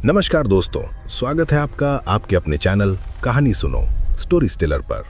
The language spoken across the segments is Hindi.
नमस्कार दोस्तों, स्वागत है आपका आपके अपने चैनल कहानी सुनो स्टोरी टेलर पर।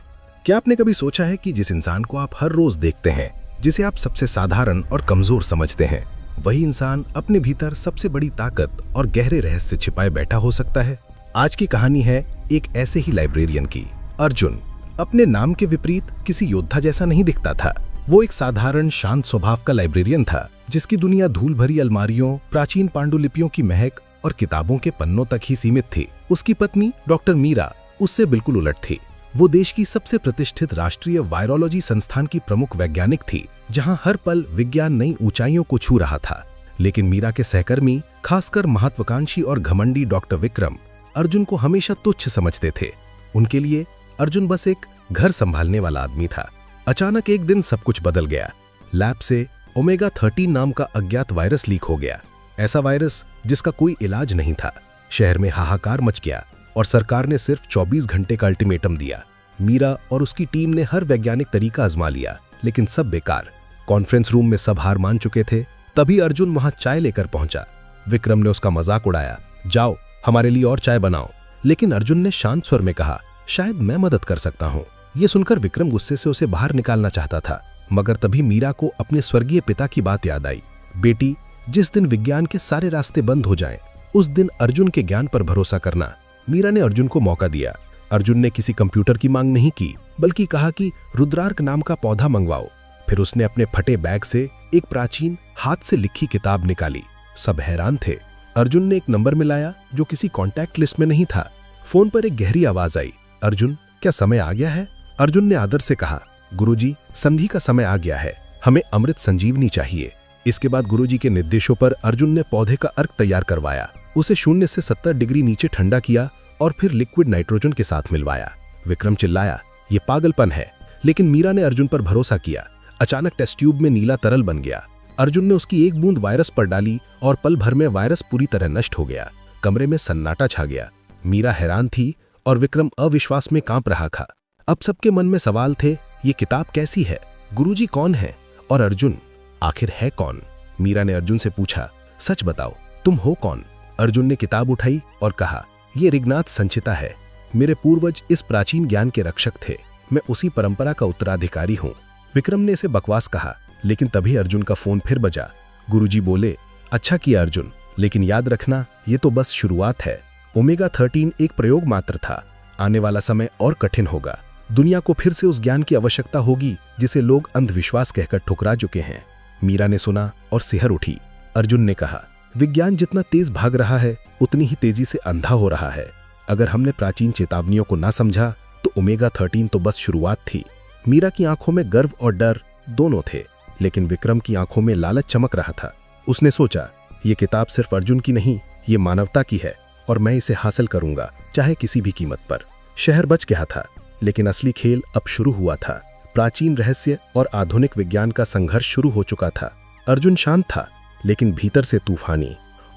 क्या आपने कभी सोचा है कि जिस इंसान को आप हर रोज देखते हैं, जिसे आप सबसे साधारण और कमजोर समझते हैं, वही इंसान अपने भीतर सबसे बड़ी ताकत और गहरे रहस्य छिपाए बैठा हो सकता है। आज की कहानी है एक ऐसे ही लाइब्रेरियन की। अर्जुन अपने नाम के विपरीत किसी योद्धा जैसा नहीं दिखता था। वो एक साधारण शांत स्वभाव का लाइब्रेरियन था, जिसकी दुनिया धूल भरी अलमारियों, प्राचीन पांडुलिपियों की महक और किताबों के पन्नों तक ही सीमित थी। उसकी पत्नी डॉक्टर मीरा उससे बिल्कुल उलट थी। वो देश की सबसे प्रतिष्ठित राष्ट्रीय वायरोलॉजी संस्थान की प्रमुख वैज्ञानिक थी, जहां हर पल विज्ञान नई ऊंचाइयों को छू रहा था। लेकिन मीरा के सहकर्मी, खासकर महत्वाकांक्षी और घमंडी डॉक्टर विक्रम, अर्जुन को हमेशा तुच्छ समझते थे। उनके लिए अर्जुन बस एक घर संभालने वाला आदमी था। अचानक एक दिन सब कुछ बदल गया। लैब से ओमेगा 13 नाम का अज्ञात वायरस लीक हो गया। ऐसा वायरस जिसका कोई इलाज नहीं था। शहर में हाहाकार मच गया और सरकार ने सिर्फ 24 घंटे का अल्टीमेटम दिया। मीरा और उसकी टीम ने हर वैज्ञानिक तरीका आजमा लिया, लेकिन सब बेकार। कॉन्फ्रेंस रूम में सब हार मान चुके थे। तभी अर्जुन वहां चाय लेकर पहुंचा। विक्रम ने उसका मजाक उड़ाया, जाओ हमारे लिए और चाय बनाओ। लेकिन अर्जुन ने शांत स्वर में कहा, शायद मैं मदद कर सकता हूँ। ये सुनकर विक्रम गुस्से से उसे बाहर निकालना चाहता था, मगर तभी मीरा को अपने स्वर्गीय पिता की बात याद आई। बेटी, जिस दिन विज्ञान के सारे रास्ते बंद हो जाएं, उस दिन अर्जुन के ज्ञान पर भरोसा करना। मीरा ने अर्जुन को मौका दिया। अर्जुन ने किसी कंप्यूटर की मांग नहीं की, बल्कि कहा कि रुद्रार्क नाम का पौधा मंगवाओ। फिर उसने अपने फटे बैग से एक प्राचीन हाथ से लिखी किताब निकाली। सब हैरान थे। अर्जुन ने एक नंबर मिलाया जो किसी कॉन्टैक्ट लिस्ट में नहीं था। फोन पर एक गहरी आवाज आई, अर्जुन क्या समय आ गया है? अर्जुन ने आदर से कहा, गुरुजी, संधि का समय आ गया है, हमें अमृत संजीवनी चाहिए। इसके बाद गुरुजी के निर्देशों पर अर्जुन ने पौधे का अर्क तैयार करवाया। उसे 0 से 70 डिग्री नीचे ठंडा किया और फिर लिक्विड नाइट्रोजन के साथ मिलवाया। विक्रम चिल्लाया, ये पागलपन है, लेकिन मीरा ने अर्जुन पर भरोसा किया। अचानक टेस्ट ट्यूब में नीला तरल बन गया। अर्जुन ने उसकी एक बूंद वायरस पर डाली और पल भर में वायरस पूरी तरह नष्ट हो गया। कमरे में सन्नाटा छा गया। मीरा हैरान थी और विक्रम अविश्वास में कांप रहा था। अब सबके मन में सवाल थे, ये किताब कैसी है, गुरुजी कौन है और अर्जुन आखिर है कौन? मीरा ने अर्जुन से पूछा, सच बताओ, तुम हो कौन? अर्जुन ने किताब उठाई और कहा, यह ऋग्नाथ संचिता है। मेरे पूर्वज इस प्राचीन ज्ञान के रक्षक थे। मैं उसी परंपरा का उत्तराधिकारी हूँ। विक्रम ने इसे बकवास कहा, लेकिन तभी अर्जुन का फोन फिर बजा। गुरुजी बोले, अच्छा किया अर्जुन, लेकिन याद रखना, ये तो बस शुरुआत है। ओमेगा 13 एक प्रयोग मात्र था। आने वाला समय और कठिन होगा। दुनिया को फिर से उस ज्ञान की आवश्यकता होगी जिसे लोग अंधविश्वास कहकर ठुकरा चुके हैं। मीरा ने सुना और सिहर उठी। अर्जुन ने कहा, विज्ञान जितना तेज भाग रहा है, उतनी ही तेजी से अंधा हो रहा है। अगर हमने प्राचीन चेतावनियों को ना समझा तो ओमेगा 13 तो बस शुरुआत थी। मीरा की आंखों में गर्व और डर दोनों थे, लेकिन विक्रम की आंखों में लालच चमक रहा था। उसने सोचा, ये किताब सिर्फ अर्जुन की नहीं, ये मानवता की है और मैं इसे हासिल करूंगा, चाहे किसी भी कीमत पर। शहर बच गया था, लेकिन असली खेल अब शुरू हुआ था। प्राचीन रहस्य और आधुनिक विज्ञान का संघर्ष शुरू हो चुका था। अर्जुन शांत था, लेकिन भीतर से तूफानी।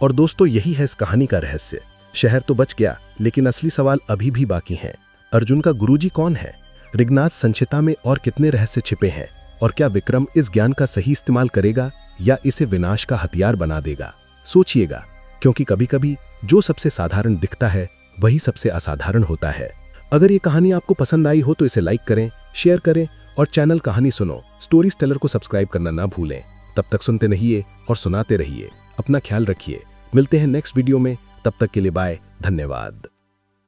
और दोस्तों, यही है इस कहानी का रहस्य। शहर तो बच गया, लेकिन असली सवाल अभी भी बाकी हैं। अर्जुन का गुरुजी कौन है? ऋग्नाथ संचिता में और कितने रहस्य छिपे हैं? और क्या विक्रम इस ज्ञान का सही इस्तेमाल करेगा या इसे विनाश का हथियार बना देगा? सोचिएगा, क्योंकि कभी कभी जो सबसे साधारण दिखता है, वही सबसे असाधारण होता है। अगर ये कहानी आपको पसंद आई हो तो इसे लाइक करें, शेयर करें और चैनल कहानी सुनो स्टोरी टेलर को सब्सक्राइब करना ना भूलें। तब तक सुनते रहिए और सुनाते रहिए। अपना ख्याल रखिए। मिलते हैं नेक्स्ट वीडियो में। तब तक के लिए बाय। धन्यवाद।